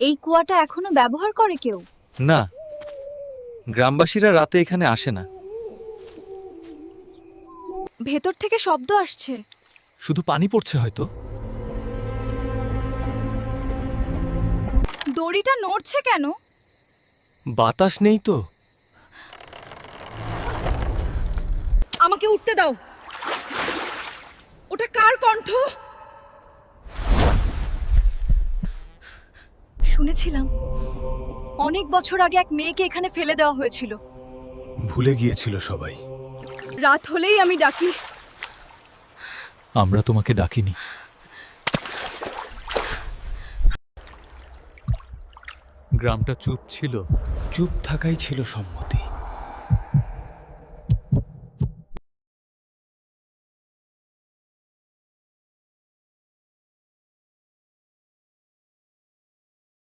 এই কুয়াটা এখনো ব্যবহার করে কেউ? না, গ্রামবাসীরা রাতে এখানে আসে না। ভেতর থেকে শব্দ আসছে। শুধু পানি পড়ছে হয়তো। দড়িটা নড়ছে কেন? বাতাস নেই তো। আমাকে উঠতে দাও। ওটা কার কণ্ঠ? শুনেছিলাম অনেক বছর আগে এক মেয়েকে এখানে ফেলে দেওয়া হয়েছিল। ভুলে গিয়েছিল সবাই। রাত হলেই আমি ডাকি। আমরা তোমাকে ডাকিনি। গ্রামটা চুপ ছিল। চুপ থাকাই ছিল সম্মতি।